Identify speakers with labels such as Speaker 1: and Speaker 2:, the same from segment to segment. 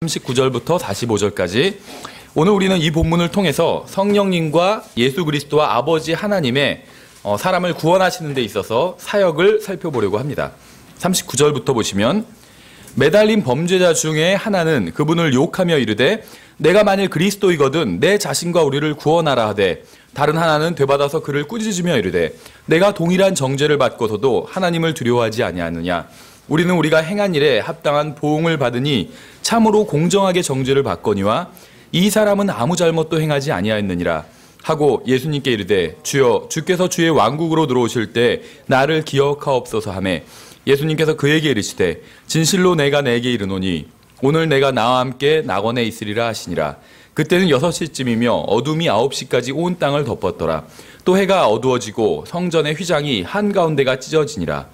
Speaker 1: 39절부터 45절까지 오늘 우리는 이 본문을 통해서 성령님과 예수 그리스도와 아버지 하나님의 사람을 구원하시는 데 있어서 사역을 살펴보려고 합니다. 39절부터 보시면 매달린 범죄자 중에 하나는 그분을 욕하며 이르되 내가 만일 그리스도이거든 내 자신과 우리를 구원하라 하되 다른 하나는 되받아서 그를 꾸짖으며 이르되 내가 동일한 정죄를 받고서도 하나님을 두려워하지 아니하느냐. 우리는 우리가 행한 일에 합당한 보응을 받으니 참으로 공정하게 정죄를 받거니와 이 사람은 아무 잘못도 행하지 아니하였느니라 하고 예수님께 이르되 주여 주께서 주의 왕국으로 들어오실 때 나를 기억하옵소서 하매 예수님께서 그에게 이르시되 진실로 내가 내게 이르노니 오늘 내가 나와 함께 낙원에 있으리라 하시니라. 그때는 6시쯤이며 어둠이 9시까지 온 땅을 덮었더라. 또 해가 어두워지고 성전의 휘장이 한가운데가 찢어지니라.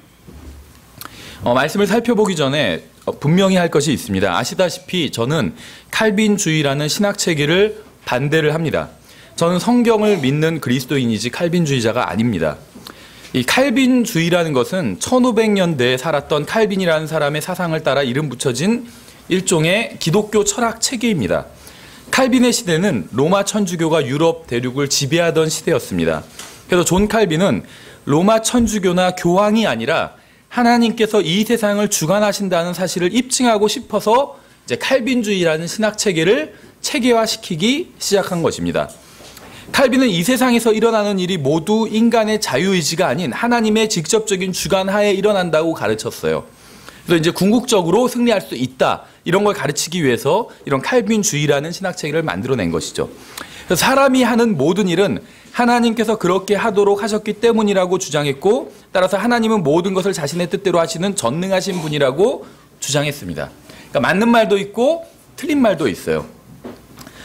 Speaker 1: 말씀을 살펴보기 전에 분명히 할 것이 있습니다. 아시다시피 저는 칼빈주의라는 신학체계를 반대를 합니다. 저는 성경을 믿는 그리스도인이지 칼빈주의자가 아닙니다. 이 칼빈주의라는 것은 1500년대에 살았던 칼빈이라는 사람의 사상을 따라 이름 붙여진 일종의 기독교 철학 체계입니다. 칼빈의 시대는 로마 천주교가 유럽 대륙을 지배하던 시대였습니다. 그래서 존 칼빈은 로마 천주교나 교황이 아니라 하나님께서 이 세상을 주관하신다는 사실을 입증하고 싶어서 이제 칼빈주의라는 신학 체계를 체계화시키기 시작한 것입니다. 칼빈은 이 세상에서 일어나는 일이 모두 인간의 자유의지가 아닌 하나님의 직접적인 주관 하에 일어난다고 가르쳤어요. 그래서 이제 궁극적으로 승리할 수 있다. 이런 걸 가르치기 위해서 이런 칼빈주의라는 신학 체계를 만들어낸 것이죠. 그래서 사람이 하는 모든 일은 하나님께서 그렇게 하도록 하셨기 때문이라고 주장했고 따라서 하나님은 모든 것을 자신의 뜻대로 하시는 전능하신 분이라고 주장했습니다. 그러니까 맞는 말도 있고 틀린 말도 있어요.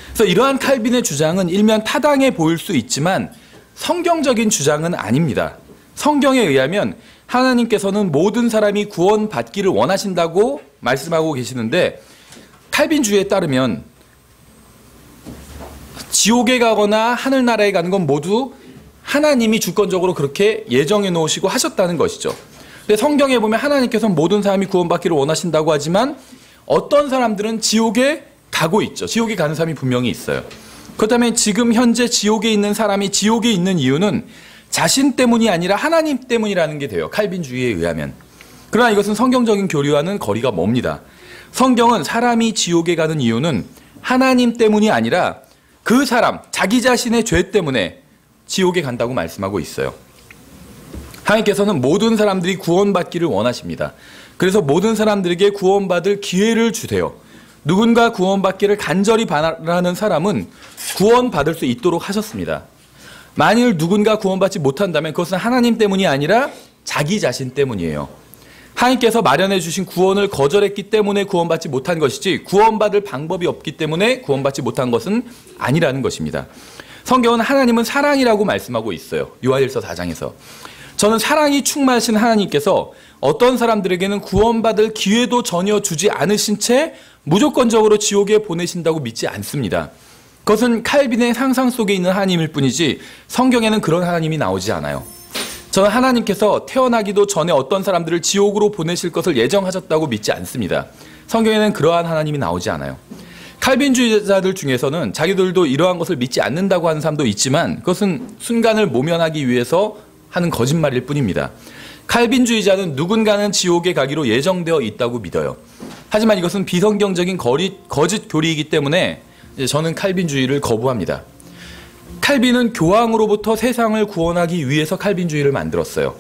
Speaker 1: 그래서 이러한 칼빈의 주장은 일면 타당해 보일 수 있지만 성경적인 주장은 아닙니다. 성경에 의하면 하나님께서는 모든 사람이 구원받기를 원하신다고 말씀하고 계시는데 칼빈주의에 따르면 지옥에 가거나 하늘나라에 가는 건 모두 하나님이 주권적으로 그렇게 예정해 놓으시고 하셨다는 것이죠. 근데 성경에 보면 하나님께서는 모든 사람이 구원받기를 원하신다고 하지만 어떤 사람들은 지옥에 가고 있죠. 지옥에 가는 사람이 분명히 있어요. 그렇다면 지금 현재 지옥에 있는 사람이 지옥에 있는 이유는 자신 때문이 아니라 하나님 때문이라는 게 돼요. 칼빈주의에 의하면. 그러나 이것은 성경적인 교리와는 거리가 멉니다. 성경은 사람이 지옥에 가는 이유는 하나님 때문이 아니라 그 사람, 자기 자신의 죄 때문에 지옥에 간다고 말씀하고 있어요. 하나님께서는 모든 사람들이 구원받기를 원하십니다. 그래서 모든 사람들에게 구원받을 기회를 주세요. 누군가 구원받기를 간절히 바라는 사람은 구원받을 수 있도록 하셨습니다. 만일 누군가 구원받지 못한다면 그것은 하나님 때문이 아니라 자기 자신 때문이에요. 하나님께서 마련해 주신 구원을 거절했기 때문에 구원받지 못한 것이지 구원받을 방법이 없기 때문에 구원받지 못한 것은 아니라는 것입니다. 성경은 하나님은 사랑이라고 말씀하고 있어요. 요한일서 4장에서. 저는 사랑이 충만하신 하나님께서 어떤 사람들에게는 구원받을 기회도 전혀 주지 않으신 채 무조건적으로 지옥에 보내신다고 믿지 않습니다. 그것은 칼빈의 상상 속에 있는 하나님일 뿐이지 성경에는 그런 하나님이 나오지 않아요. 저는 하나님께서 태어나기도 전에 어떤 사람들을 지옥으로 보내실 것을 예정하셨다고 믿지 않습니다. 성경에는 그러한 하나님이 나오지 않아요. 칼빈주의자들 중에서는 자기들도 이러한 것을 믿지 않는다고 하는 사람도 있지만 그것은 순간을 모면하기 위해서 하는 거짓말일 뿐입니다. 칼빈주의자는 누군가는 지옥에 가기로 예정되어 있다고 믿어요. 하지만 이것은 비성경적인 거짓 교리이기 때문에 저는 칼빈주의를 거부합니다. 칼빈은 교황으로부터 세상을 구원하기 위해서 칼빈주의를 만들었어요.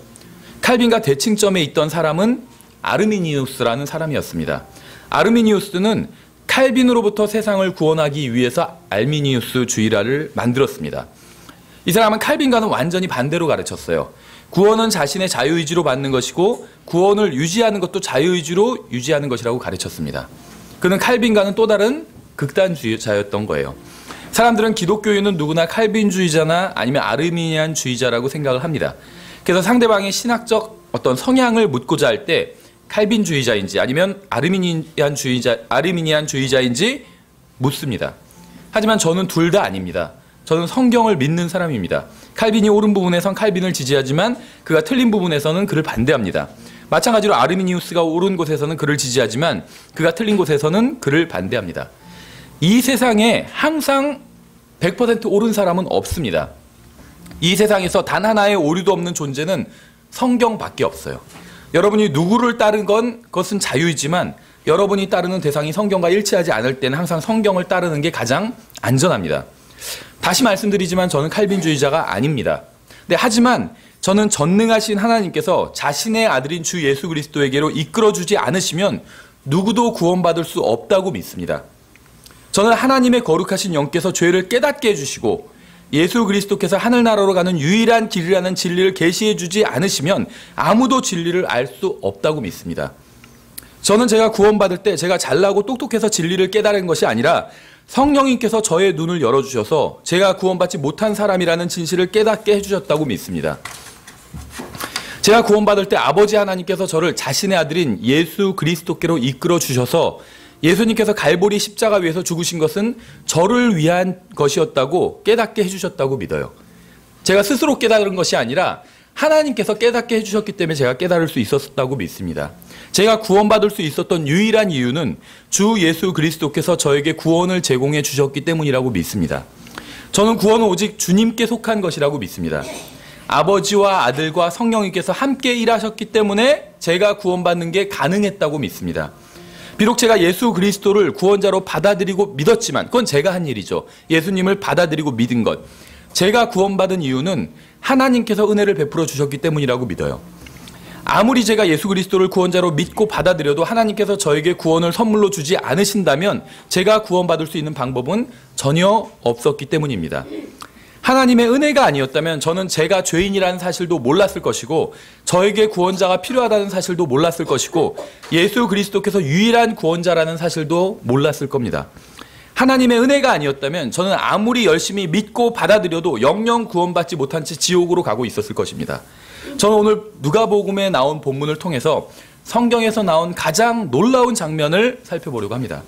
Speaker 1: 칼빈과 대칭점에 있던 사람은 아르미니우스라는 사람이었습니다. 아르미니우스는 칼빈으로부터 세상을 구원하기 위해서 알미니우스주의라를 만들었습니다. 이 사람은 칼빈과는 완전히 반대로 가르쳤어요. 구원은 자신의 자유의지로 받는 것이고 구원을 유지하는 것도 자유의지로 유지하는 것이라고 가르쳤습니다. 그는 칼빈과는 또 다른 극단주의자였던 거예요. 사람들은 기독교인은 누구나 칼빈주의자나 아니면 아르미니안주의자라고 생각을 합니다. 그래서 상대방의 신학적 어떤 성향을 묻고자 할 때 칼빈주의자인지 아니면 아르미니안주의자인지 묻습니다. 하지만 저는 둘 다 아닙니다. 저는 성경을 믿는 사람입니다. 칼빈이 옳은 부분에선 칼빈을 지지하지만 그가 틀린 부분에서는 그를 반대합니다. 마찬가지로 아르미니우스가 옳은 곳에서는 그를 지지하지만 그가 틀린 곳에서는 그를 반대합니다. 이 세상에 항상 100% 옳은 사람은 없습니다. 이 세상에서 단 하나의 오류도 없는 존재는 성경밖에 없어요. 여러분이 누구를 따른 그것은 자유이지만 여러분이 따르는 대상이 성경과 일치하지 않을 때는 항상 성경을 따르는 게 가장 안전합니다. 다시 말씀드리지만 저는 칼빈주의자가 아닙니다. 네, 하지만 저는 전능하신 하나님께서 자신의 아들인 주 예수 그리스도에게로 이끌어주지 않으시면 누구도 구원받을 수 없다고 믿습니다. 저는 하나님의 거룩하신 영께서 죄를 깨닫게 해주시고 예수 그리스도께서 하늘나라로 가는 유일한 길이라는 진리를 계시해 주지 않으시면 아무도 진리를 알 수 없다고 믿습니다. 저는 제가 구원받을 때 제가 잘나고 똑똑해서 진리를 깨달은 것이 아니라 성령님께서 저의 눈을 열어주셔서 제가 구원받지 못한 사람이라는 진실을 깨닫게 해주셨다고 믿습니다. 제가 구원받을 때 아버지 하나님께서 저를 자신의 아들인 예수 그리스도께로 이끌어 주셔서 예수님께서 갈보리 십자가 위에서 죽으신 것은 저를 위한 것이었다고 깨닫게 해주셨다고 믿어요. 제가 스스로 깨달은 것이 아니라 하나님께서 깨닫게 해주셨기 때문에 제가 깨달을 수 있었다고 믿습니다. 제가 구원받을 수 있었던 유일한 이유는 주 예수 그리스도께서 저에게 구원을 제공해 주셨기 때문이라고 믿습니다. 저는 구원은 오직 주님께 속한 것이라고 믿습니다. 아버지와 아들과 성령님께서 함께 일하셨기 때문에 제가 구원받는 게 가능했다고 믿습니다. 비록 제가 예수 그리스도를 구원자로 받아들이고 믿었지만 그건 제가 한 일이죠. 예수님을 받아들이고 믿은 것. 제가 구원받은 이유는 하나님께서 은혜를 베풀어 주셨기 때문이라고 믿어요. 아무리 제가 예수 그리스도를 구원자로 믿고 받아들여도 하나님께서 저에게 구원을 선물로 주지 않으신다면 제가 구원받을 수 있는 방법은 전혀 없었기 때문입니다. 하나님의 은혜가 아니었다면 저는 제가 죄인이라는 사실도 몰랐을 것이고 저에게 구원자가 필요하다는 사실도 몰랐을 것이고 예수 그리스도께서 유일한 구원자라는 사실도 몰랐을 겁니다. 하나님의 은혜가 아니었다면 저는 아무리 열심히 믿고 받아들여도 영영 구원받지 못한 채 지옥으로 가고 있었을 것입니다. 저는 오늘 누가복음에 나온 본문을 통해서 성경에서 나온 가장 놀라운 장면을 살펴보려고 합니다.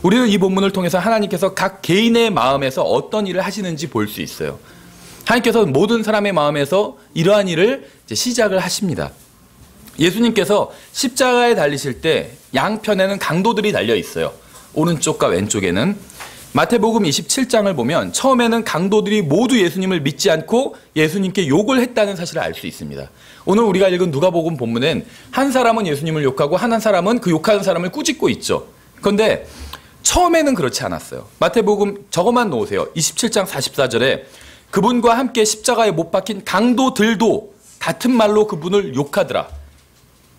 Speaker 1: 우리는 이 본문을 통해서 하나님께서 각 개인의 마음에서 어떤 일을 하시는지 볼 수 있어요. 하나님께서 모든 사람의 마음에서 이러한 일을 시작을 하십니다. 예수님께서 십자가에 달리실 때 양편에는 강도들이 달려 있어요. 오른쪽과 왼쪽에는. 마태복음 27장을 보면 처음에는 강도들이 모두 예수님을 믿지 않고 예수님께 욕을 했다는 사실을 알 수 있습니다. 오늘 우리가 읽은 누가복음 본문엔 한 사람은 예수님을 욕하고 한 사람은 그 욕하는 사람을 꾸짖고 있죠. 그런데 처음에는 그렇지 않았어요. 마태복음 저것만 놓으세요. 27장 44절에 그분과 함께 십자가에 못 박힌 강도들도 같은 말로 그분을 욕하더라.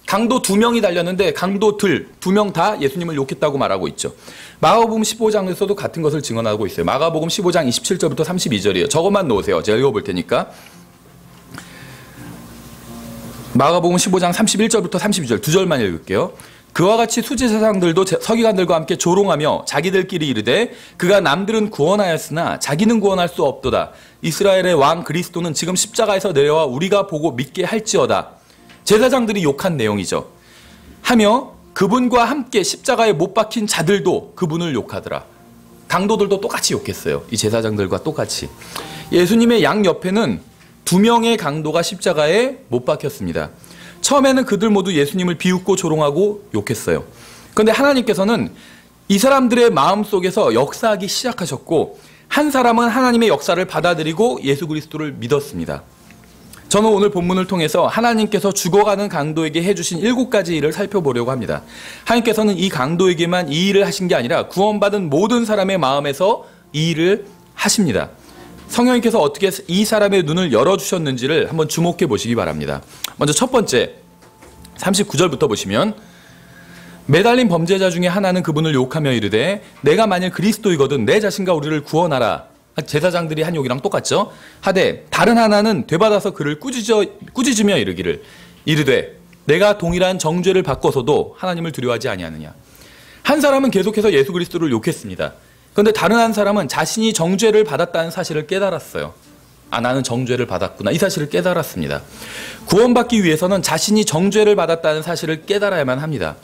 Speaker 1: 강도 2명이 달렸는데 강도들 2명 다 예수님을 욕했다고 말하고 있죠. 마가복음 15장에서도 같은 것을 증언하고 있어요. 마가복음 15장 27절부터 32절이에요. 저것만 놓으세요. 제가 읽어볼 테니까. 마가복음 15장 31절부터 32절 2절만 읽을게요. 그와 같이 수제사장들도 서기관들과 함께 조롱하며 자기들끼리 이르되 그가 남들은 구원하였으나 자기는 구원할 수 없도다. 이스라엘의 왕 그리스도는 지금 십자가에서 내려와 우리가 보고 믿게 할지어다. 제사장들이 욕한 내용이죠. 하며 그분과 함께 십자가에 못 박힌 자들도 그분을 욕하더라. 강도들도 똑같이 욕했어요. 이 제사장들과 똑같이. 예수님의 양옆에는 2명의 강도가 십자가에 못 박혔습니다. 처음에는 그들 모두 예수님을 비웃고 조롱하고 욕했어요. 그런데 하나님께서는 이 사람들의 마음속에서 역사하기 시작하셨고 한 사람은 하나님의 역사를 받아들이고 예수 그리스도를 믿었습니다. 저는 오늘 본문을 통해서 하나님께서 죽어가는 강도에게 해주신 7가지 일을 살펴보려고 합니다. 하나님께서는 이 강도에게만 이 일을 하신 게 아니라 구원받은 모든 사람의 마음에서 이 일을 하십니다. 성령님께서 어떻게 이 사람의 눈을 열어주셨는지를 한번 주목해 보시기 바랍니다. 먼저 첫 번째 39절부터 보시면 매달린 범죄자 중에 하나는 그분을 욕하며 이르되 내가 만일 그리스도이거든 내 자신과 우리를 구원하라. 제사장들이 한 욕이랑 똑같죠. 하되 다른 하나는 되받아서 그를 꾸짖으며 이르되 내가 동일한 정죄를 받고서도 하나님을 두려워하지 아니하느냐. 한 사람은 계속해서 예수 그리스도를 욕했습니다. 그런데 다른 한 사람은 자신이 정죄를 받았다는 사실을 깨달았어요. 아, 나는 정죄를 받았구나. 이 사실을 깨달았습니다. 구원받기 위해서는 자신이 정죄를 받았다는 사실을 깨달아야만 합니다.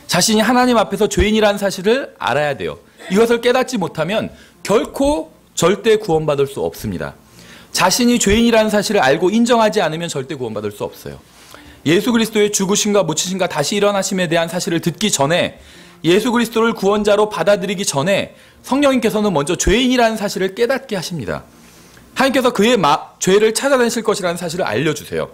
Speaker 1: 자신이 하나님 앞에서 죄인이라는 사실을 알아야 돼요. 이것을 깨닫지 못하면 결코 절대 구원받을 수 없습니다. 자신이 죄인이라는 사실을 알고 인정하지 않으면 절대 구원받을 수 없어요. 예수 그리스도의 죽으심과 묻히심과 다시 일어나심에 대한 사실을 듣기 전에, 예수 그리스도를 구원자로 받아들이기 전에 성령님께서는 먼저 죄인이라는 사실을 깨닫게 하십니다. 하나님께서 그의 죄를 찾아내실 것이라는 사실을 알려주세요.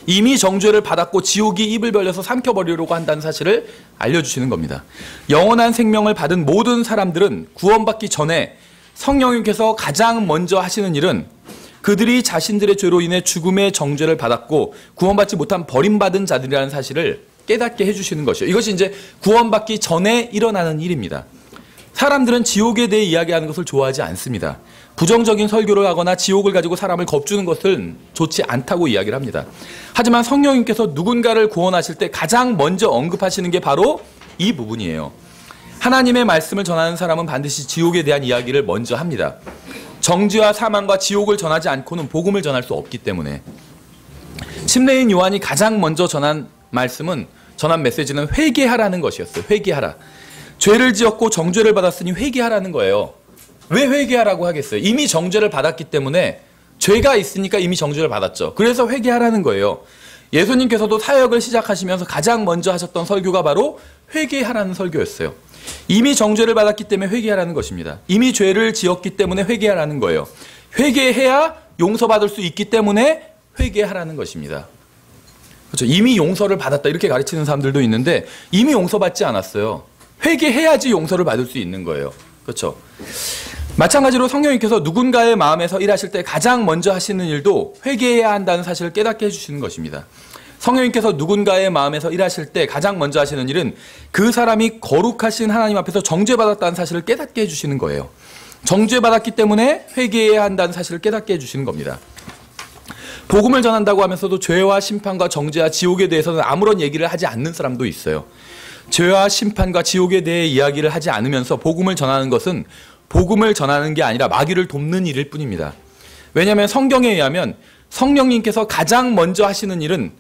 Speaker 1: 이미 정죄를 받았고 지옥이 입을 벌려서 삼켜버리려고 한다는 사실을 알려주시는 겁니다. 영원한 생명을 받은 모든 사람들은 구원받기 전에 성령님께서 가장 먼저 하시는 일은 그들이 자신들의 죄로 인해 죽음의 정죄를 받았고 구원받지 못한 버림받은 자들이라는 사실을 깨닫게 해주시는 것이요. 이것이 이제 구원받기 전에 일어나는 일입니다. 사람들은 지옥에 대해 이야기하는 것을 좋아하지 않습니다. 부정적인 설교를 하거나 지옥을 가지고 사람을 겁주는 것은 좋지 않다고 이야기를 합니다. 하지만 성령님께서 누군가를 구원하실 때 가장 먼저 언급하시는 게 바로 이 부분이에요. 하나님의 말씀을 전하는 사람은 반드시 지옥에 대한 이야기를 먼저 합니다. 정죄와 사망과 지옥을 전하지 않고는 복음을 전할 수 없기 때문에. 침례인 요한이 가장 먼저 전한 메시지는 회개하라는 것이었어요. 회개하라. 죄를 지었고 정죄를 받았으니 회개하라는 거예요. 왜 회개하라고 하겠어요? 이미 정죄를 받았기 때문에, 죄가 있으니까 이미 정죄를 받았죠. 그래서 회개하라는 거예요. 예수님께서도 사역을 시작하시면서 가장 먼저 하셨던 설교가 바로 회개하라는 설교였어요. 이미 정죄를 받았기 때문에 회개하라는 것입니다. 이미 죄를 지었기 때문에 회개하라는 거예요. 회개해야 용서받을 수 있기 때문에 회개하라는 것입니다. 그렇죠? 이미 용서를 받았다 이렇게 가르치는 사람들도 있는데 이미 용서받지 않았어요. 회개해야지 용서를 받을 수 있는 거예요. 그렇죠? 마찬가지로 성령님께서 누군가의 마음에서 일하실 때 가장 먼저 하시는 일도 회개해야 한다는 사실을 깨닫게 해주시는 것입니다. 성령님께서 누군가의 마음에서 일하실 때 가장 먼저 하시는 일은 그 사람이 거룩하신 하나님 앞에서 정죄받았다는 사실을 깨닫게 해주시는 거예요. 정죄받았기 때문에 회개해야 한다는 사실을 깨닫게 해주시는 겁니다. 복음을 전한다고 하면서도 죄와 심판과 정죄와 지옥에 대해서는 아무런 얘기를 하지 않는 사람도 있어요. 죄와 심판과 지옥에 대해 이야기를 하지 않으면서 복음을 전하는 것은 복음을 전하는 게 아니라 마귀를 돕는 일일 뿐입니다. 왜냐하면 성경에 의하면 성령님께서 가장 먼저 하시는 일은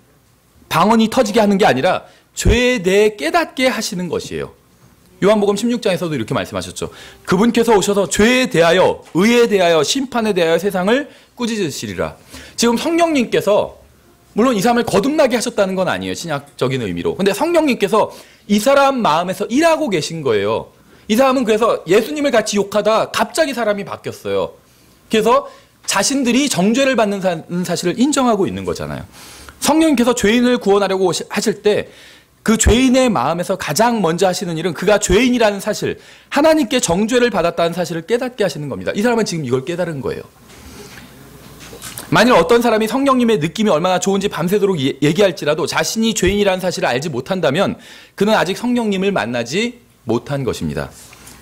Speaker 1: 방언이 터지게 하는 게 아니라 죄에 대해 깨닫게 하시는 것이에요. 요한복음 16장에서도 이렇게 말씀하셨죠. 그분께서 오셔서 죄에 대하여, 의에 대하여, 심판에 대하여 세상을 꾸짖으시리라. 지금 성령님께서, 물론 이 사람을 거듭나게 하셨다는 건 아니에요. 신약적인 의미로. 근데 성령님께서 이 사람 마음에서 일하고 계신 거예요. 이 사람은 그래서 예수님을 같이 욕하다 갑자기 사람이 바뀌었어요. 그래서 자신들이 정죄를 받는 사실을 인정하고 있는 거잖아요. 성령님께서 죄인을 구원하려고 하실 때 그 죄인의 마음에서 가장 먼저 하시는 일은 그가 죄인이라는 사실, 하나님께 정죄를 받았다는 사실을 깨닫게 하시는 겁니다. 이 사람은 지금 이걸 깨달은 거예요. 만일 어떤 사람이 성령님의 느낌이 얼마나 좋은지 밤새도록 얘기할지라도 자신이 죄인이라는 사실을 알지 못한다면 그는 아직 성령님을 만나지 못한 것입니다.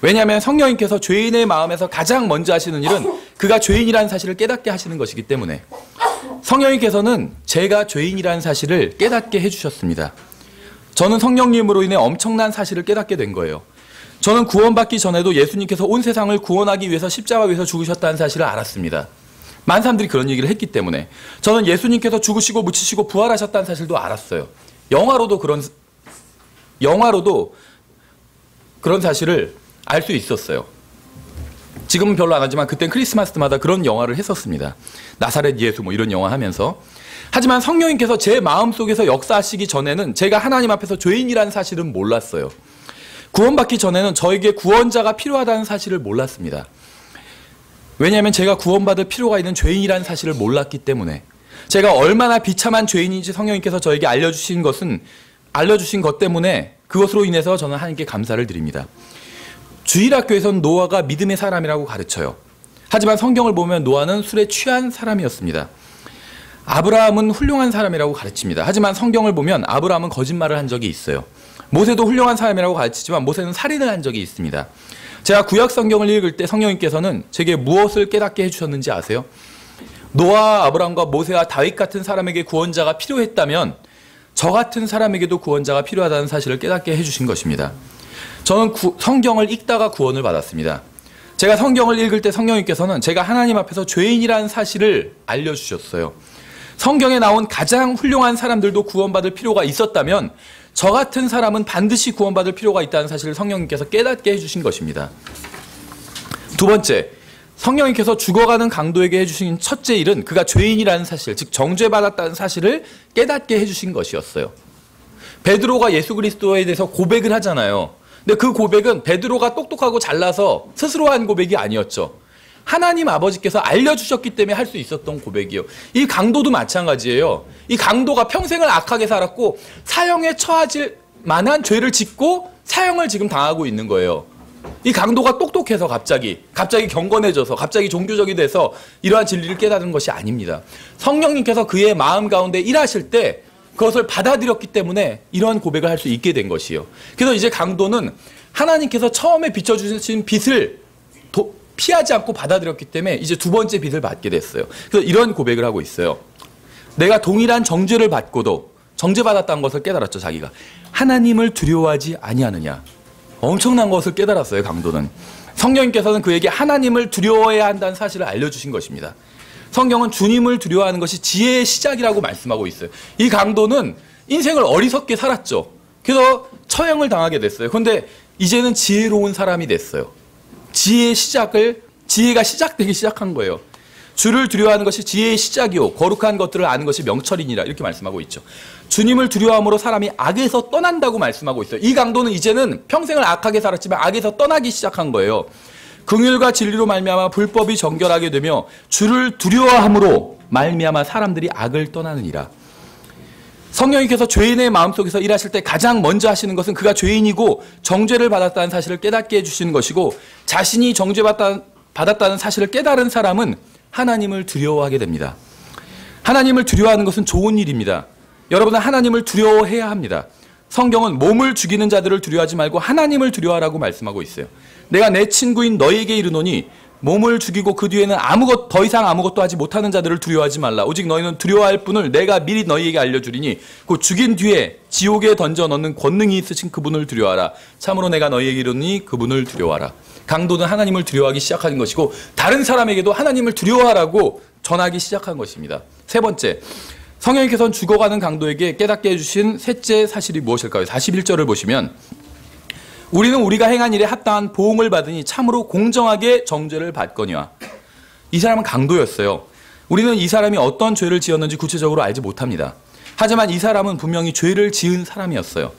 Speaker 1: 왜냐하면 성령님께서 죄인의 마음에서 가장 먼저 하시는 일은 그가 죄인이라는 사실을 깨닫게 하시는 것이기 때문에 성령님께서는 제가 죄인이라는 사실을 깨닫게 해주셨습니다. 저는 성령님으로 인해 엄청난 사실을 깨닫게 된 거예요. 저는 구원받기 전에도 예수님께서 온 세상을 구원하기 위해서 십자가 위에서 죽으셨다는 사실을 알았습니다. 많은 사람들이 그런 얘기를 했기 때문에. 저는 예수님께서 죽으시고 묻히시고 부활하셨다는 사실도 알았어요. 영화로도 그런 사실을 알 수 있었어요. 지금은 별로 안 하지만 그땐 크리스마스 때마다 그런 영화를 했었습니다. 나사렛 예수 뭐 이런 영화 하면서. 하지만 성령님께서 제 마음속에서 역사하시기 전에는 제가 하나님 앞에서 죄인이라는 사실은 몰랐어요. 구원받기 전에는 저에게 구원자가 필요하다는 사실을 몰랐습니다. 왜냐하면 제가 구원받을 필요가 있는 죄인이라는 사실을 몰랐기 때문에. 제가 얼마나 비참한 죄인인지 성령님께서 저에게 알려주신 것 때문에 그것으로 인해서 저는 하나님께 감사를 드립니다. 주일학교에서는 노아가 믿음의 사람이라고 가르쳐요. 하지만 성경을 보면 노아는 술에 취한 사람이었습니다. 아브라함은 훌륭한 사람이라고 가르칩니다. 하지만 성경을 보면 아브라함은 거짓말을 한 적이 있어요. 모세도 훌륭한 사람이라고 가르치지만 모세는 살인을 한 적이 있습니다. 제가 구약 성경을 읽을 때 성령님께서는 제게 무엇을 깨닫게 해주셨는지 아세요? 노아와 아브라함과 모세와 다윗 같은 사람에게 구원자가 필요했다면 저 같은 사람에게도 구원자가 필요하다는 사실을 깨닫게 해주신 것입니다. 저는 성경을 읽다가 구원을 받았습니다. 제가 성경을 읽을 때 성령님께서는 제가 하나님 앞에서 죄인이라는 사실을 알려주셨어요. 성경에 나온 가장 훌륭한 사람들도 구원받을 필요가 있었다면 저 같은 사람은 반드시 구원받을 필요가 있다는 사실을 성령님께서 깨닫게 해주신 것입니다. 두 번째, 성령님께서 죽어가는 강도에게 해주신 첫째 일은 그가 죄인이라는 사실, 즉 정죄받았다는 사실을 깨닫게 해주신 것이었어요. 베드로가 예수 그리스도에 대해서 고백을 하잖아요. 근데 그 고백은 베드로가 똑똑하고 잘나서 스스로 한 고백이 아니었죠. 하나님 아버지께서 알려주셨기 때문에 할 수 있었던 고백이에요. 이 강도도 마찬가지예요. 이 강도가 평생을 악하게 살았고 사형에 처하질 만한 죄를 짓고 사형을 지금 당하고 있는 거예요. 이 강도가 똑똑해서 갑자기 경건해져서 갑자기 종교적이 돼서 이러한 진리를 깨닫는 것이 아닙니다. 성령님께서 그의 마음 가운데 일하실 때 그것을 받아들였기 때문에 이러한 고백을 할 수 있게 된 것이에요. 그래서 이제 강도는 하나님께서 처음에 비춰주신 빛을 피하지 않고 받아들였기 때문에 이제 두 번째 빛을 받게 됐어요. 그래서 이런 고백을 하고 있어요. 내가 동일한 정죄를 받고도 정죄받았다는 것을 깨달았죠. 자기가 하나님을 두려워하지 아니하느냐. 엄청난 것을 깨달았어요. 강도는. 성령님께서는 그에게 하나님을 두려워해야 한다는 사실을 알려주신 것입니다. 성경은 주님을 두려워하는 것이 지혜의 시작이라고 말씀하고 있어요. 이 강도는 인생을 어리석게 살았죠. 그래서 처형을 당하게 됐어요. 그런데 이제는 지혜로운 사람이 됐어요. 지혜가 시작되기 시작한 거예요. 주를 두려워하는 것이 지혜의 시작이요 거룩한 것들을 아는 것이 명철이니라 이렇게 말씀하고 있죠. 주님을 두려워함으로 사람이 악에서 떠난다고 말씀하고 있어요. 이 강도는 이제는 평생을 악하게 살았지만 악에서 떠나기 시작한 거예요. 긍휼과 진리로 말미암아 불법이 정결하게 되며 주를 두려워함으로 말미암아 사람들이 악을 떠나느니라. 성령님께서 죄인의 마음속에서 일하실 때 가장 먼저 하시는 것은 그가 죄인이고 정죄를 받았다는 사실을 깨닫게 해주시는 것이고 자신이 정죄받았다는 사실을 깨달은 사람은 하나님을 두려워하게 됩니다. 하나님을 두려워하는 것은 좋은 일입니다. 여러분은 하나님을 두려워해야 합니다. 성경은 몸을 죽이는 자들을 두려워하지 말고 하나님을 두려워하라고 말씀하고 있어요. 내가 내 친구인 너희에게 이르노니 몸을 죽이고 그 뒤에는 더 이상 아무것도 하지 못하는 자들을 두려워하지 말라. 오직 너희는 두려워할 분을 내가 미리 너희에게 알려주리니 그 죽인 뒤에 지옥에 던져 넣는 권능이 있으신 그분을 두려워하라. 참으로 내가 너희에게 이르노니 그분을 두려워하라. 강도는 하나님을 두려워하기 시작하는 것이고 다른 사람에게도 하나님을 두려워하라고 전하기 시작한 것입니다. 세 번째, 성령님께서는 죽어가는 강도에게 깨닫게 해주신 셋째 사실이 무엇일까요? 41절을 보시면 우리는 우리가 행한 일에 합당한 보응을 받으니 참으로 공정하게 정죄를 받거니와. 이 사람은 강도였어요. 우리는 이 사람이 어떤 죄를 지었는지 구체적으로 알지 못합니다. 하지만 이 사람은 분명히 죄를 지은 사람이었어요.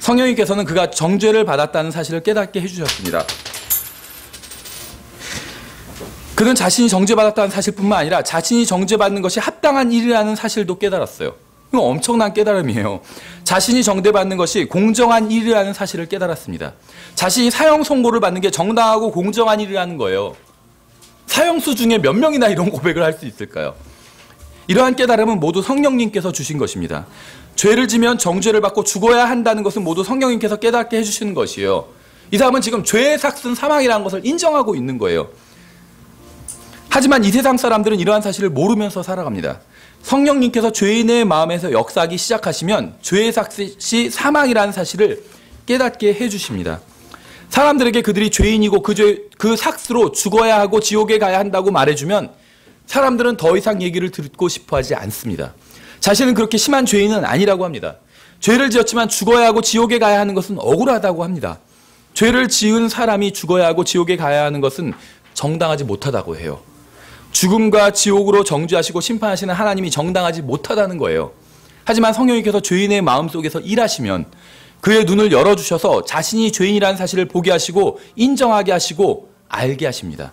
Speaker 1: 성령님께서는 그가 정죄를 받았다는 사실을 깨닫게 해주셨습니다. 그는 자신이 정죄받았다는 사실뿐만 아니라 자신이 정죄받는 것이 합당한 일이라는 사실도 깨달았어요. 이건 엄청난 깨달음이에요. 자신이 정죄받는 것이 공정한 일이라는 사실을 깨달았습니다. 자신이 사형 선고를 받는 게 정당하고 공정한 일이라는 거예요. 사형수 중에 몇 명이나 이런 고백을 할 수 있을까요? 이러한 깨달음은 모두 성령님께서 주신 것입니다. 죄를 지면 정죄를 받고 죽어야 한다는 것은 모두 성령님께서 깨닫게 해주시는 것이에요. 이 사람은 지금 죄의 삭은 사망이라는 것을 인정하고 있는 거예요. 하지만 이 세상 사람들은 이러한 사실을 모르면서 살아갑니다. 성령님께서 죄인의 마음에서 역사하기 시작하시면 죄의 삭이 사망이라는 사실을 깨닫게 해주십니다. 사람들에게 그들이 죄인이고 그 삭스로 죽어야 하고 지옥에 가야 한다고 말해주면 사람들은 더 이상 얘기를 듣고 싶어하지 않습니다. 자신은 그렇게 심한 죄인은 아니라고 합니다. 죄를 지었지만 죽어야 하고 지옥에 가야 하는 것은 억울하다고 합니다. 죄를 지은 사람이 죽어야 하고 지옥에 가야 하는 것은 정당하지 못하다고 해요. 죽음과 지옥으로 정죄하시고 심판하시는 하나님이 정당하지 못하다는 거예요. 하지만 성령님께서 죄인의 마음속에서 일하시면 그의 눈을 열어주셔서 자신이 죄인이라는 사실을 보게 하시고 인정하게 하시고 알게 하십니다.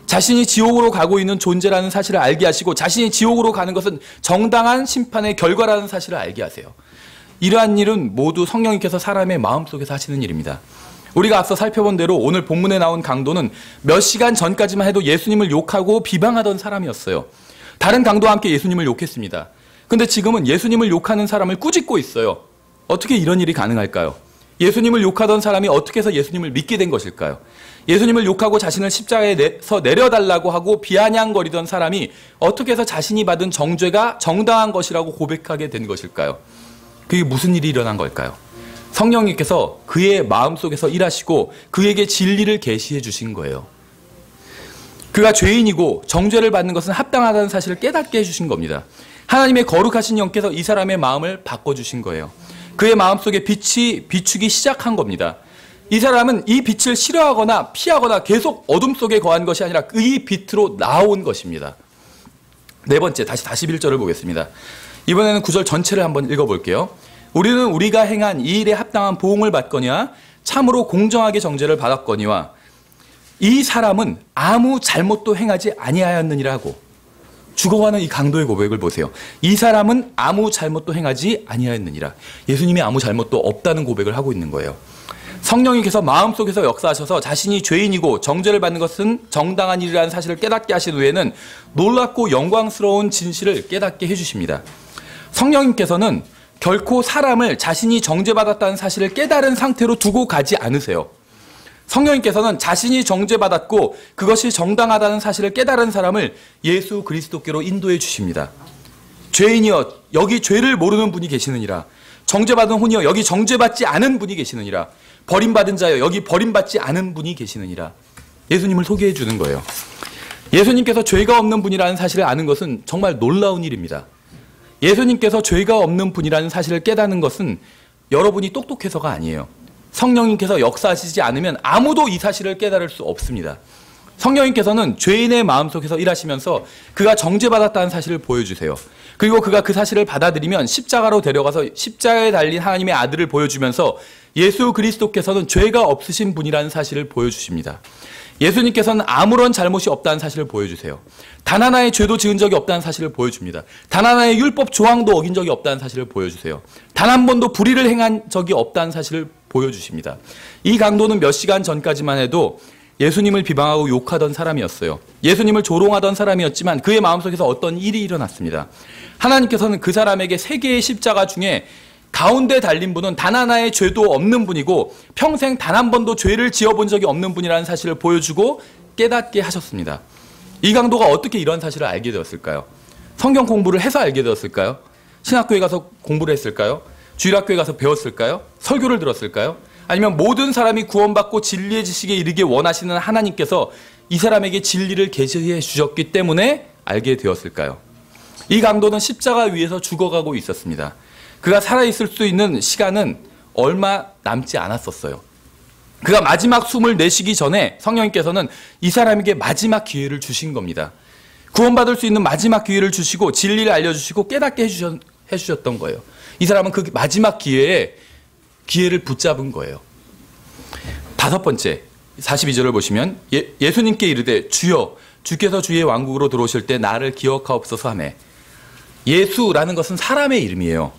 Speaker 1: 자신이 지옥으로 가고 있는 존재라는 사실을 알게 하시고 자신이 지옥으로 가는 것은 정당한 심판의 결과라는 사실을 알게 하세요. 이러한 일은 모두 성령님께서 사람의 마음속에서 하시는 일입니다. 우리가 앞서 살펴본 대로 오늘 본문에 나온 강도는 몇 시간 전까지만 해도 예수님을 욕하고 비방하던 사람이었어요. 다른 강도와 함께 예수님을 욕했습니다. 근데 지금은 예수님을 욕하는 사람을 꾸짖고 있어요. 어떻게 이런 일이 가능할까요? 예수님을 욕하던 사람이 어떻게 해서 예수님을 믿게 된 것일까요? 예수님을 욕하고 자신을 십자가에서 내려달라고 하고 비아냥거리던 사람이 어떻게 해서 자신이 받은 정죄가 정당한 것이라고 고백하게 된 것일까요? 그게 무슨 일이 일어난 걸까요? 성령님께서 그의 마음속에서 일하시고 그에게 진리를 계시해 주신 거예요. 그가 죄인이고 정죄를 받는 것은 합당하다는 사실을 깨닫게 해주신 겁니다. 하나님의 거룩하신 영께서 이 사람의 마음을 바꿔주신 거예요. 그의 마음속에 빛이 비추기 시작한 겁니다. 이 사람은 이 빛을 싫어하거나 피하거나 계속 어둠 속에 거한 것이 아니라 이 빛으로 나온 것입니다. 네 번째, 다시 41절을 보겠습니다. 이번에는 9절 전체를 한번 읽어볼게요. 우리는 우리가 행한 이 일에 합당한 보응을 받거니와 참으로 공정하게 정죄를 받았거니와 이 사람은 아무 잘못도 행하지 아니하였느니라 하고, 죽어가는 이 강도의 고백을 보세요. 이 사람은 아무 잘못도 행하지 아니하였느니라. 예수님이 아무 잘못도 없다는 고백을 하고 있는 거예요. 성령님께서 마음속에서 역사하셔서 자신이 죄인이고 정죄를 받는 것은 정당한 일이라는 사실을 깨닫게 하신 후에는 놀랍고 영광스러운 진실을 깨닫게 해주십니다. 성령님께서는 결코 사람을 자신이 정죄받았다는 사실을 깨달은 상태로 두고 가지 않으세요. 성령님께서는 자신이 정죄받았고 그것이 정당하다는 사실을 깨달은 사람을 예수 그리스도께로 인도해 주십니다. 죄인이여 여기 죄를 모르는 분이 계시느니라. 정죄받은 혼이여 여기 정죄받지 않은 분이 계시느니라. 버림받은 자여 여기 버림받지 않은 분이 계시느니라. 예수님을 소개해 주는 거예요. 예수님께서 죄가 없는 분이라는 사실을 아는 것은 정말 놀라운 일입니다. 예수님께서 죄가 없는 분이라는 사실을 깨닫는 것은 여러분이 똑똑해서가 아니에요. 성령님께서 역사하시지 않으면 아무도 이 사실을 깨달을 수 없습니다. 성령님께서는 죄인의 마음속에서 일하시면서 그가 정죄받았다는 사실을 보여주세요. 그리고 그가 그 사실을 받아들이면 십자가로 데려가서 십자가에 달린 하나님의 아들을 보여주면서 예수 그리스도께서는 죄가 없으신 분이라는 사실을 보여주십니다. 예수님께서는 아무런 잘못이 없다는 사실을 보여주세요. 단 하나의 죄도 지은 적이 없다는 사실을 보여줍니다. 단 하나의 율법 조항도 어긴 적이 없다는 사실을 보여주세요. 단 한 번도 불의를 행한 적이 없다는 사실을 보여주십니다. 이 강도는 몇 시간 전까지만 해도 예수님을 비방하고 욕하던 사람이었어요. 예수님을 조롱하던 사람이었지만 그의 마음속에서 어떤 일이 일어났습니다. 하나님께서는 그 사람에게 세 개의 십자가 중에 가운데 달린 분은 단 하나의 죄도 없는 분이고 평생 단 한 번도 죄를 지어본 적이 없는 분이라는 사실을 보여주고 깨닫게 하셨습니다. 이 강도가 어떻게 이런 사실을 알게 되었을까요? 성경 공부를 해서 알게 되었을까요? 신학교에 가서 공부를 했을까요? 주일학교에 가서 배웠을까요? 설교를 들었을까요? 아니면 모든 사람이 구원받고 진리의 지식에 이르게 원하시는 하나님께서 이 사람에게 진리를 계시해 주셨기 때문에 알게 되었을까요? 이 강도는 십자가 위에서 죽어가고 있었습니다. 그가 살아있을 수 있는 시간은 얼마 남지 않았었어요. 그가 마지막 숨을 내쉬기 전에 성령님께서는 이 사람에게 마지막 기회를 주신 겁니다. 구원받을 수 있는 마지막 기회를 주시고 진리를 알려주시고 깨닫게 해주셨던 거예요. 이 사람은 그 마지막 기회를 붙잡은 거예요. 다섯 번째, 42절을 보시면 예수님께 이르되 주여 주께서 주의 왕국으로 들어오실 때 나를 기억하옵소서 하매. 예수라는 것은 사람의 이름이에요.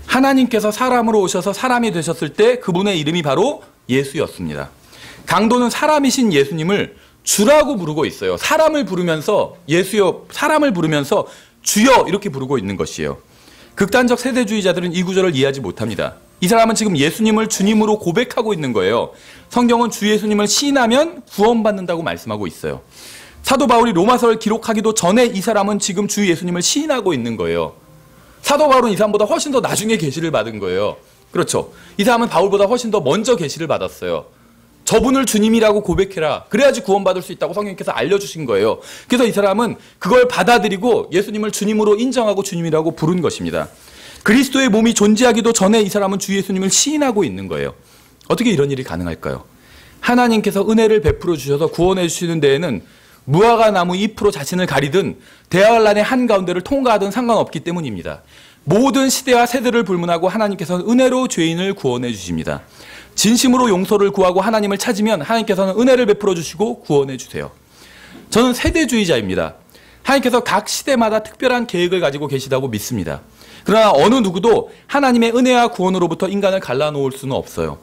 Speaker 1: 하나님께서 사람으로 오셔서 사람이 되셨을 때 그분의 이름이 바로 예수였습니다. 강도는 사람이신 예수님을 주라고 부르고 있어요. 사람을 부르면서 예수여, 사람을 부르면서 주여 이렇게 부르고 있는 것이에요. 극단적 세대주의자들은 이 구절을 이해하지 못합니다. 이 사람은 지금 예수님을 주님으로 고백하고 있는 거예요. 성경은 주 예수님을 시인하면 구원받는다고 말씀하고 있어요. 사도 바울이 로마서를 기록하기도 전에 이 사람은 지금 주 예수님을 시인하고 있는 거예요. 사도 바울은 이 사람보다 훨씬 더 나중에 계시를 받은 거예요. 그렇죠. 이 사람은 바울보다 훨씬 더 먼저 계시를 받았어요. 저분을 주님이라고 고백해라. 그래야지 구원받을 수 있다고 성령님께서 알려주신 거예요. 그래서 이 사람은 그걸 받아들이고 예수님을 주님으로 인정하고 주님이라고 부른 것입니다. 그리스도의 몸이 존재하기도 전에 이 사람은 주 예수님을 시인하고 있는 거예요. 어떻게 이런 일이 가능할까요? 하나님께서 은혜를 베풀어 주셔서 구원해 주시는 데에는 무화과 나무 잎으로 자신을 가리든 대화란의 한가운데를 통과하든 상관없기 때문입니다. 모든 시대와 세대를 불문하고 하나님께서는 은혜로 죄인을 구원해 주십니다. 진심으로 용서를 구하고 하나님을 찾으면 하나님께서는 은혜를 베풀어 주시고 구원해 주세요. 저는 세대주의자입니다. 하나님께서 각 시대마다 특별한 계획을 가지고 계시다고 믿습니다. 그러나 어느 누구도 하나님의 은혜와 구원으로부터 인간을 갈라놓을 수는 없어요.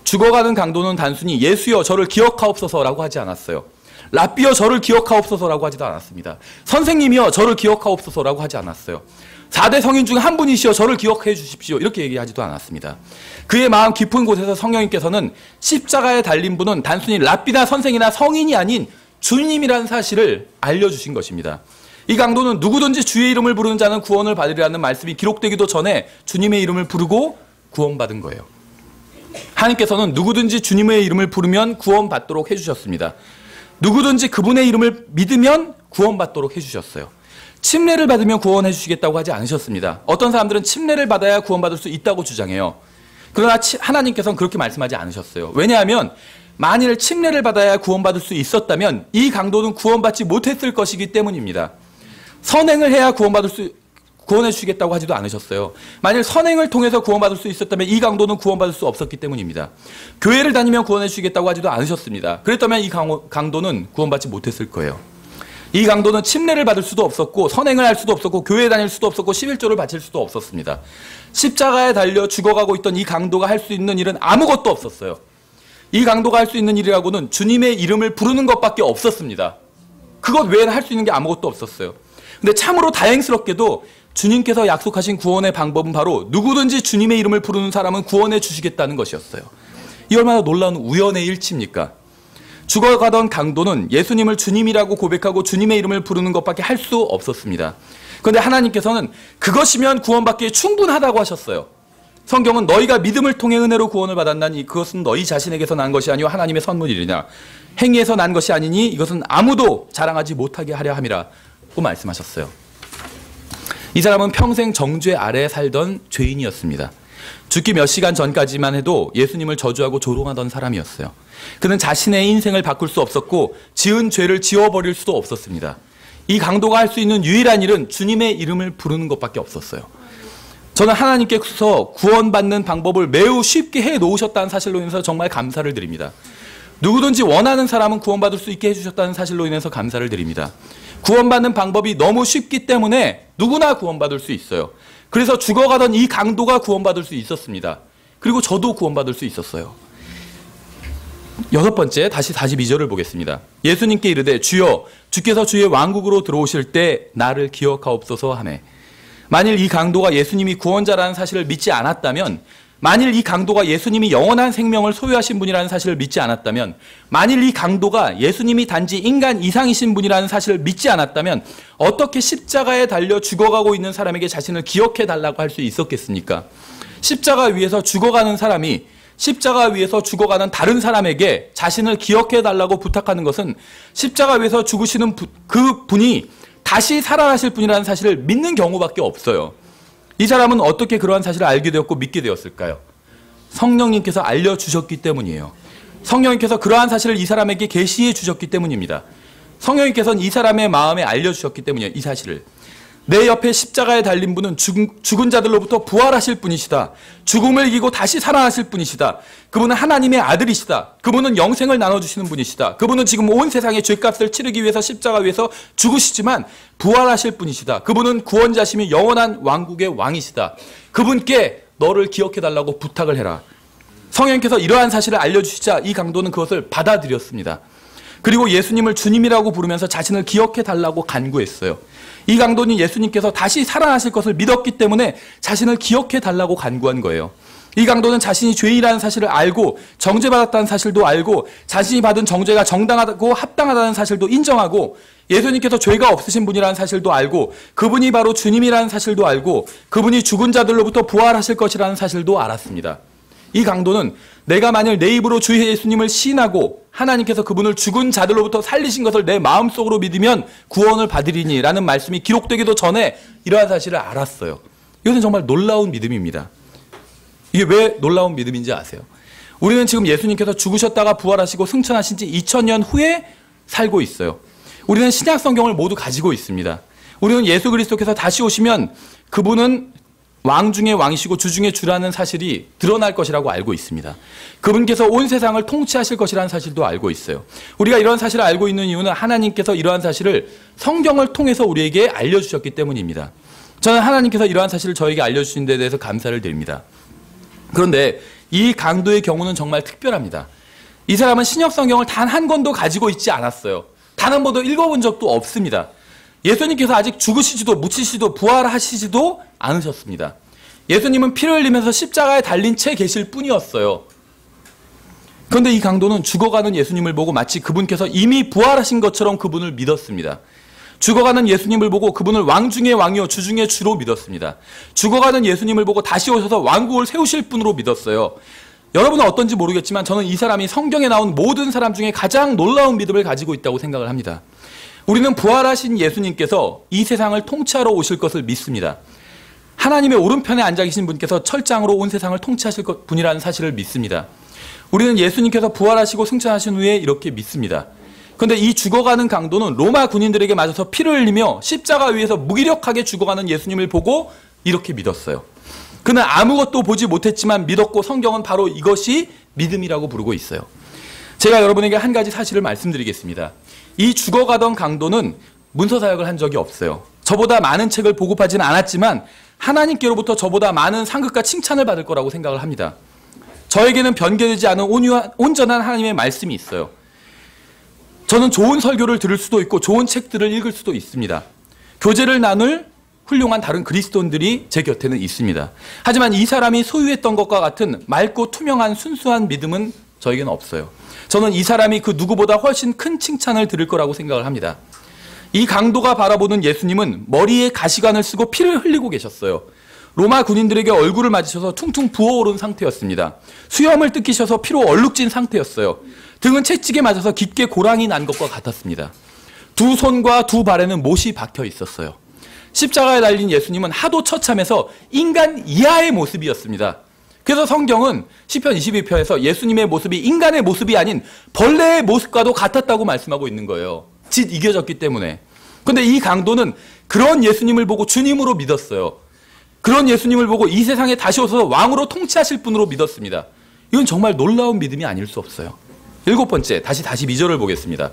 Speaker 1: 죽어가는 강도는 단순히 예수여 저를 기억하옵소서라고 하지 않았어요. 랍비여 저를 기억하옵소서라고 하지도 않았습니다. 선생님이여 저를 기억하옵소서라고 하지 않았어요. 4대 성인 중 한 분이시여 저를 기억해 주십시오. 이렇게 얘기하지도 않았습니다. 그의 마음 깊은 곳에서 성령님께서는 십자가에 달린 분은 단순히 랍비나 선생이나 성인이 아닌 주님이라는 사실을 알려주신 것입니다. 이 강도는 누구든지 주의 이름을 부르는 자는 구원을 받으리라는 말씀이 기록되기도 전에 주님의 이름을 부르고 구원받은 거예요. 하나님께서는 누구든지 주님의 이름을 부르면 구원받도록 해주셨습니다. 누구든지 그분의 이름을 믿으면 구원받도록 해주셨어요. 침례를 받으면 구원해 주시겠다고 하지 않으셨습니다. 어떤 사람들은 침례를 받아야 구원받을 수 있다고 주장해요. 그러나 하나님께서는 그렇게 말씀하지 않으셨어요. 왜냐하면 만일 침례를 받아야 구원받을 수 있었다면 이 강도는 구원받지 못했을 것이기 때문입니다. 선행을 해야 구원해 주시겠다고 하지도 않으셨어요. 만일 선행을 통해서 구원받을 수 있었다면 이 강도는 구원받을 수 없었기 때문입니다. 교회를 다니면 구원해 주시겠다고 하지도 않으셨습니다. 그랬다면 이 강도는 구원받지 못했을 거예요. 이 강도는 침례를 받을 수도 없었고 선행을 할 수도 없었고 교회에 다닐 수도 없었고 11조를 바칠 수도 없었습니다. 십자가에 달려 죽어가고 있던 이 강도가 할 수 있는 일은 아무것도 없었어요. 이 강도가 할 수 있는 일이라고는 주님의 이름을 부르는 것밖에 없었습니다. 그것 외에는 할 수 있는 게 아무것도 없었어요. 근데 참으로 다행스럽게도 주님께서 약속하신 구원의 방법은 바로 누구든지 주님의 이름을 부르는 사람은 구원해 주시겠다는 것이었어요. 이 얼마나 놀라운 우연의 일치입니까? 죽어가던 강도는 예수님을 주님이라고 고백하고 주님의 이름을 부르는 것밖에 할 수 없었습니다. 그런데 하나님께서는 그것이면 구원받기에 충분하다고 하셨어요. 성경은 너희가 믿음을 통해 은혜로 구원을 받았나니 그것은 너희 자신에게서 난 것이 아니요 하나님의 선물이리냐. 행위에서 난 것이 아니니 이것은 아무도 자랑하지 못하게 하려 함이라고 말씀하셨어요. 이 사람은 평생 정죄 아래에 살던 죄인이었습니다. 죽기 몇 시간 전까지만 해도 예수님을 저주하고 조롱하던 사람이었어요. 그는 자신의 인생을 바꿀 수 없었고 지은 죄를 지워버릴 수도 없었습니다. 이 강도가 할 수 있는 유일한 일은 주님의 이름을 부르는 것밖에 없었어요. 저는 하나님께서 구원받는 방법을 매우 쉽게 해놓으셨다는 사실로 인해서 정말 감사를 드립니다. 누구든지 원하는 사람은 구원받을 수 있게 해주셨다는 사실로 인해서 감사를 드립니다. 구원받는 방법이 너무 쉽기 때문에 누구나 구원받을 수 있어요. 그래서 죽어가던 이 강도가 구원받을 수 있었습니다. 그리고 저도 구원받을 수 있었어요. 6번째, 다시 42절을 보겠습니다. 예수님께 이르되 주여 주께서 주의 왕국으로 들어오실 때 나를 기억하옵소서 하매. 만일 이 강도가 예수님이 구원자라는 사실을 믿지 않았다면, 만일 이 강도가 예수님이 영원한 생명을 소유하신 분이라는 사실을 믿지 않았다면, 만일 이 강도가 예수님이 단지 인간 이상이신 분이라는 사실을 믿지 않았다면 어떻게 십자가에 달려 죽어가고 있는 사람에게 자신을 기억해 달라고 할 수 있었겠습니까? 십자가 위에서 죽어가는 사람이 십자가 위에서 죽어가는 다른 사람에게 자신을 기억해 달라고 부탁하는 것은 십자가 위에서 죽으시는 그 분이 다시 살아나실 분이라는 사실을 믿는 경우밖에 없어요. 이 사람은 어떻게 그러한 사실을 알게 되었고 믿게 되었을까요? 성령님께서 알려주셨기 때문이에요. 성령님께서 그러한 사실을 이 사람에게 계시해 주셨기 때문입니다. 성령님께서는 이 사람의 마음에 알려주셨기 때문이에요. 이 사실을. 내 옆에 십자가에 달린 분은 죽은 자들로부터 부활하실 분이시다. 죽음을 이기고 다시 살아나실 분이시다. 그분은 하나님의 아들이시다. 그분은 영생을 나눠주시는 분이시다. 그분은 지금 온 세상의 죄값을 치르기 위해서 십자가 위에서 죽으시지만 부활하실 분이시다. 그분은 구원자시며 영원한 왕국의 왕이시다. 그분께 너를 기억해달라고 부탁을 해라. 성령께서 이러한 사실을 알려주시자 이 강도는 그것을 받아들였습니다. 그리고 예수님을 주님이라고 부르면서 자신을 기억해달라고 간구했어요. 이 강도는 예수님께서 다시 살아나실 것을 믿었기 때문에 자신을 기억해달라고 간구한 거예요. 이 강도는 자신이 죄인이라는 사실을 알고 정죄받았다는 사실도 알고 자신이 받은 정죄가 정당하고 합당하다는 사실도 인정하고 예수님께서 죄가 없으신 분이라는 사실도 알고 그분이 바로 주님이라는 사실도 알고 그분이 죽은 자들로부터 부활하실 것이라는 사실도 알았습니다. 이 강도는 내가 만일 내 입으로 주 예수님을 시인하고 하나님께서 그분을 죽은 자들로부터 살리신 것을 내 마음속으로 믿으면 구원을 받으리니 라는 말씀이 기록되기도 전에 이러한 사실을 알았어요. 이것은 정말 놀라운 믿음입니다. 이게 왜 놀라운 믿음인지 아세요? 우리는 지금 예수님께서 죽으셨다가 부활하시고 승천하신 지 2000년 후에 살고 있어요. 우리는 신약 성경을 모두 가지고 있습니다. 우리는 예수 그리스도께서 다시 오시면 그분은 왕 중의 왕이시고 주 중의 주라는 사실이 드러날 것이라고 알고 있습니다. 그분께서 온 세상을 통치하실 것이라는 사실도 알고 있어요. 우리가 이런 사실을 알고 있는 이유는 하나님께서 이러한 사실을 성경을 통해서 우리에게 알려주셨기 때문입니다. 저는 하나님께서 이러한 사실을 저에게 알려주신 데 대해서 감사를 드립니다. 그런데 이 강도의 경우는 정말 특별합니다. 이 사람은 신약 성경을 단 한 권도 가지고 있지 않았어요. 단 한 번도 읽어본 적도 없습니다. 예수님께서 아직 죽으시지도 묻히시지도 부활하시지도 않으셨습니다. 예수님은 피를 흘리면서 십자가에 달린 채 계실 뿐이었어요. 그런데 이 강도는 죽어가는 예수님을 보고 마치 그분께서 이미 부활하신 것처럼 그분을 믿었습니다. 죽어가는 예수님을 보고 그분을 왕 중의 왕이요 주 중의 주로 믿었습니다. 죽어가는 예수님을 보고 다시 오셔서 왕국을 세우실 분으로 믿었어요. 여러분은 어떤지 모르겠지만 저는 이 사람이 성경에 나온 모든 사람 중에 가장 놀라운 믿음을 가지고 있다고 생각을 합니다. 우리는 부활하신 예수님께서 이 세상을 통치하러 오실 것을 믿습니다. 하나님의 오른편에 앉아 계신 분께서 철장으로 온 세상을 통치하실 분이라는 사실을 믿습니다. 우리는 예수님께서 부활하시고 승천하신 후에 이렇게 믿습니다. 그런데 이 죽어가는 강도는 로마 군인들에게 맞아서 피를 흘리며 십자가 위에서 무기력하게 죽어가는 예수님을 보고 이렇게 믿었어요. 그는 아무것도 보지 못했지만 믿었고 성경은 바로 이것이 믿음이라고 부르고 있어요. 제가 여러분에게 한 가지 사실을 말씀드리겠습니다. 이 죽어가던 강도는 문서사역을 한 적이 없어요. 저보다 많은 책을 보급하지는 않았지만 하나님께로부터 저보다 많은 상급과 칭찬을 받을 거라고 생각을 합니다. 저에게는 변개되지 않은 온전한 하나님의 말씀이 있어요. 저는 좋은 설교를 들을 수도 있고 좋은 책들을 읽을 수도 있습니다. 교제를 나눌 훌륭한 다른 그리스도인들이 제 곁에는 있습니다. 하지만 이 사람이 소유했던 것과 같은 맑고 투명한 순수한 믿음은 저에게는 없어요. 저는 이 사람이 그 누구보다 훨씬 큰 칭찬을 들을 거라고 생각을 합니다. 이 강도가 바라보는 예수님은 머리에 가시관을 쓰고 피를 흘리고 계셨어요. 로마 군인들에게 얼굴을 맞으셔서 퉁퉁 부어오른 상태였습니다. 수염을 뜯기셔서 피로 얼룩진 상태였어요. 등은 채찍에 맞아서 깊게 고랑이 난 것과 같았습니다. 두 손과 두 발에는 못이 박혀 있었어요. 십자가에 달린 예수님은 하도 처참해서 인간 이하의 모습이었습니다. 그래서 성경은 시편 22편에서 예수님의 모습이 인간의 모습이 아닌 벌레의 모습과도 같았다고 말씀하고 있는 거예요. 짓 이겨졌기 때문에. 그런데 이 강도는 그런 예수님을 보고 주님으로 믿었어요. 그런 예수님을 보고 이 세상에 다시 오셔서 왕으로 통치하실 분으로 믿었습니다. 이건 정말 놀라운 믿음이 아닐 수 없어요. 7번째, 다시 2절을 보겠습니다.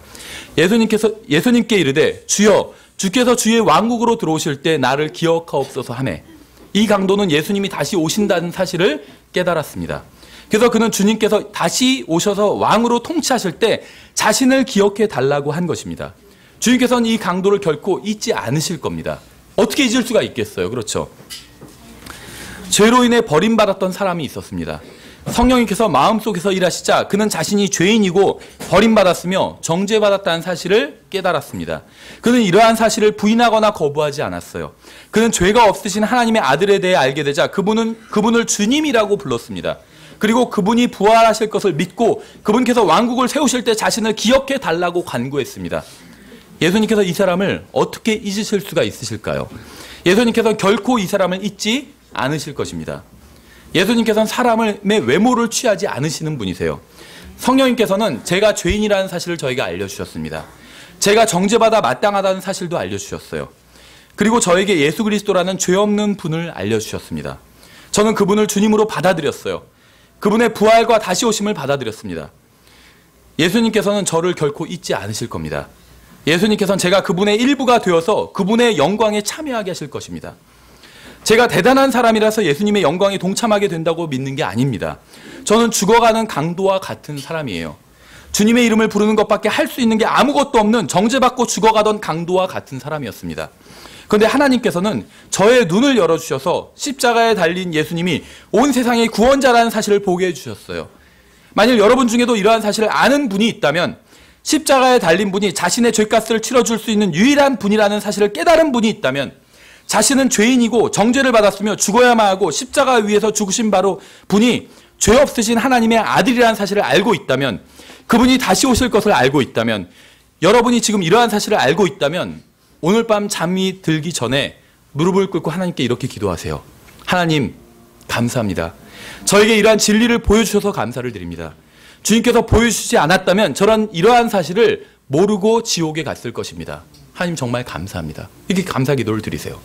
Speaker 1: 예수님께 이르되 주여 주께서 주의 왕국으로 들어오실 때 나를 기억하옵소서 하매. 이 강도는 예수님이 다시 오신다는 사실을 깨달았습니다. 그래서 그는 주님께서 다시 오셔서 왕으로 통치하실 때 자신을 기억해 달라고 한 것입니다. 주님께서는 이 강도를 결코 잊지 않으실 겁니다. 어떻게 잊을 수가 있겠어요? 그렇죠? 죄로 인해 버림받았던 사람이 있었습니다. 성령님께서 마음속에서 일하시자 그는 자신이 죄인이고 버림받았으며 정죄받았다는 사실을 깨달았습니다. 그는 이러한 사실을 부인하거나 거부하지 않았어요. 그는 죄가 없으신 하나님의 아들에 대해 알게 되자 그분을 주님이라고 불렀습니다. 그리고 그분이 부활하실 것을 믿고 그분께서 왕국을 세우실 때 자신을 기억해 달라고 간구했습니다. 예수님께서 이 사람을 어떻게 잊으실 수가 있으실까요? 예수님께서 결코 이 사람을 잊지 않으실 것입니다. 예수님께서는 사람의 외모를 취하지 않으시는 분이세요. 성령님께서는 제가 죄인이라는 사실을 저에게 알려주셨습니다. 제가 정죄받아 마땅하다는 사실도 알려주셨어요. 그리고 저에게 예수 그리스도라는 죄 없는 분을 알려주셨습니다. 저는 그분을 주님으로 받아들였어요. 그분의 부활과 다시 오심을 받아들였습니다. 예수님께서는 저를 결코 잊지 않으실 겁니다. 예수님께서는 제가 그분의 일부가 되어서 그분의 영광에 참여하게 하실 것입니다. 제가 대단한 사람이라서 예수님의 영광에 동참하게 된다고 믿는 게 아닙니다. 저는 죽어가는 강도와 같은 사람이에요. 주님의 이름을 부르는 것밖에 할 수 있는 게 아무것도 없는 정죄받고 죽어가던 강도와 같은 사람이었습니다. 그런데 하나님께서는 저의 눈을 열어주셔서 십자가에 달린 예수님이 온 세상의 구원자라는 사실을 보게 해주셨어요. 만일 여러분 중에도 이러한 사실을 아는 분이 있다면 십자가에 달린 분이 자신의 죄값을 치러줄 수 있는 유일한 분이라는 사실을 깨달은 분이 있다면 자신은 죄인이고 정죄를 받았으며 죽어야만 하고 십자가 위에서 죽으신 바로 분이 죄 없으신 하나님의 아들이라는 사실을 알고 있다면 그분이 다시 오실 것을 알고 있다면 여러분이 지금 이러한 사실을 알고 있다면 오늘 밤 잠이 들기 전에 무릎을 꿇고 하나님께 이렇게 기도하세요. 하나님 감사합니다. 저에게 이러한 진리를 보여주셔서 감사를 드립니다. 주님께서 보여주시지 않았다면 저는 이러한 사실을 모르고 지옥에 갔을 것입니다. 하나님 정말 감사합니다. 이렇게 감사 기도를 드리세요.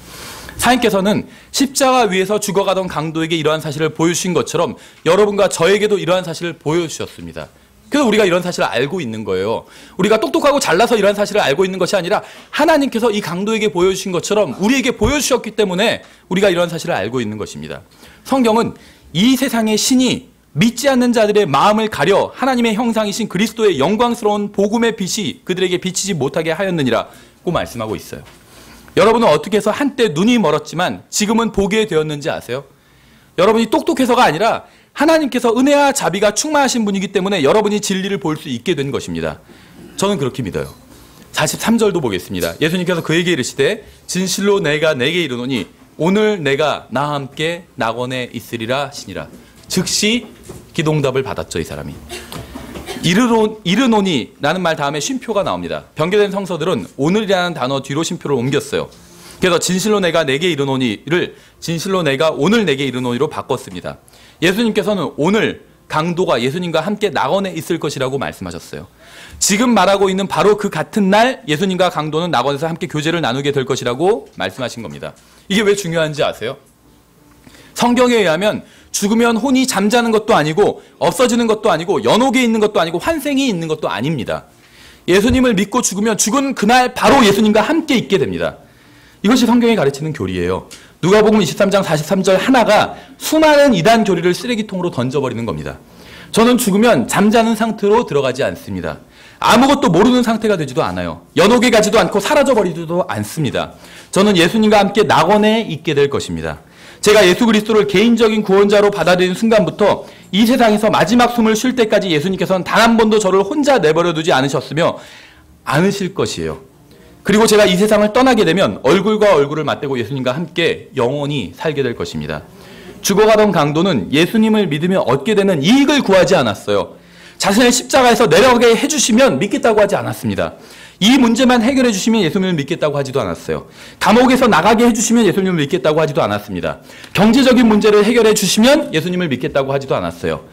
Speaker 1: 하나님께서는 십자가 위에서 죽어가던 강도에게 이러한 사실을 보여주신 것처럼 여러분과 저에게도 이러한 사실을 보여주셨습니다. 그래서 우리가 이런 사실을 알고 있는 거예요. 우리가 똑똑하고 잘나서 이러한 사실을 알고 있는 것이 아니라 하나님께서 이 강도에게 보여주신 것처럼 우리에게 보여주셨기 때문에 우리가 이러한 사실을 알고 있는 것입니다. 성경은 이 세상의 신이 믿지 않는 자들의 마음을 가려 하나님의 형상이신 그리스도의 영광스러운 복음의 빛이 그들에게 비치지 못하게 하였느니라고 말씀하고 있어요. 여러분은 어떻게 해서 한때 눈이 멀었지만 지금은 보게 되었는지 아세요? 여러분이 똑똑해서가 아니라 하나님께서 은혜와 자비가 충만하신 분이기 때문에 여러분이 진리를 볼 수 있게 된 것입니다. 저는 그렇게 믿어요. 43절도 보겠습니다. 예수님께서 그에게 이르시되 진실로 내가 내게 이르노니 오늘 내가 나와 함께 낙원에 있으리라 하시니라. 즉시 기동답을 받았죠. 이 사람이. 이르노니 라는 말 다음에 쉼표가 나옵니다. 변개된 성서들은 오늘이라는 단어 뒤로 쉼표를 옮겼어요. 그래서 진실로 내가 내게 이르노니를 진실로 내가 오늘 내게 이르노니로 바꿨습니다. 예수님께서는 오늘 강도가 예수님과 함께 낙원에 있을 것이라고 말씀하셨어요. 지금 말하고 있는 바로 그 같은 날 예수님과 강도는 낙원에서 함께 교제를 나누게 될 것이라고 말씀하신 겁니다. 이게 왜 중요한지 아세요? 성경에 의하면 죽으면 혼이 잠자는 것도 아니고 없어지는 것도 아니고 연옥에 있는 것도 아니고 환생이 있는 것도 아닙니다. 예수님을 믿고 죽으면 죽은 그날 바로 예수님과 함께 있게 됩니다. 이것이 성경이 가르치는 교리예요. 누가복음 23장 43절 하나가 수많은 이단 교리를 쓰레기통으로 던져버리는 겁니다. 저는 죽으면 잠자는 상태로 들어가지 않습니다. 아무것도 모르는 상태가 되지도 않아요. 연옥에 가지도 않고 사라져버리지도 않습니다. 저는 예수님과 함께 낙원에 있게 될 것입니다. 제가 예수 그리스도를 개인적인 구원자로 받아들이는 순간부터 이 세상에서 마지막 숨을 쉴 때까지 예수님께서는 단 한 번도 저를 혼자 내버려 두지 않으셨으며 않으실 것이에요. 그리고 제가 이 세상을 떠나게 되면 얼굴과 얼굴을 맞대고 예수님과 함께 영원히 살게 될 것입니다. 죽어가던 강도는 예수님을 믿으며 얻게 되는 이익을 구하지 않았어요. 자신의 십자가에서 내려가게 해주시면 믿겠다고 하지 않았습니다. 이 문제만 해결해 주시면 예수님을 믿겠다고 하지도 않았어요. 감옥에서 나가게 해주시면 예수님을 믿겠다고 하지도 않았습니다. 경제적인 문제를 해결해 주시면 예수님을 믿겠다고 하지도 않았어요.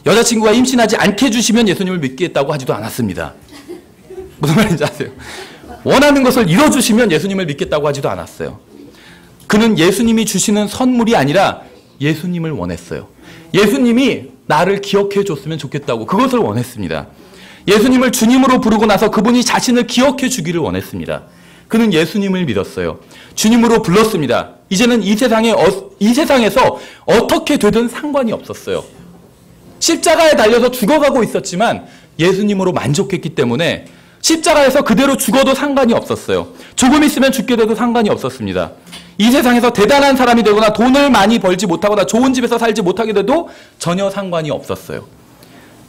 Speaker 1: 여자친구가 임신하지 않게 해주시면 예수님을 믿겠다고 하지도 않았습니다. 무슨 말인지 아세요? 원하는 것을 이뤄주시면 예수님을 믿겠다고 하지도 않았어요. 그는 예수님이 주시는 선물이 아니라 예수님을 원했어요. 예수님이 나를 기억해 줬으면 좋겠다고 그것을 원했습니다. 예수님을 주님으로 부르고 나서 그분이 자신을 기억해 주기를 원했습니다. 그는 예수님을 믿었어요. 주님으로 불렀습니다. 이제는 이 세상에서 어떻게 되든 상관이 없었어요. 십자가에 달려서 죽어가고 있었지만 예수님으로 만족했기 때문에 십자가에서 그대로 죽어도 상관이 없었어요. 조금 있으면 죽게 돼도 상관이 없었습니다. 이 세상에서 대단한 사람이 되거나 돈을 많이 벌지 못하거나 좋은 집에서 살지 못하게 돼도 전혀 상관이 없었어요.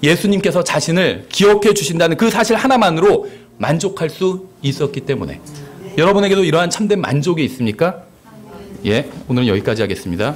Speaker 1: 예수님께서 자신을 기억해 주신다는 그 사실 하나만으로 만족할 수 있었기 때문에. 여러분에게도 이러한 참된 만족이 있습니까? 예, 오늘은 여기까지 하겠습니다.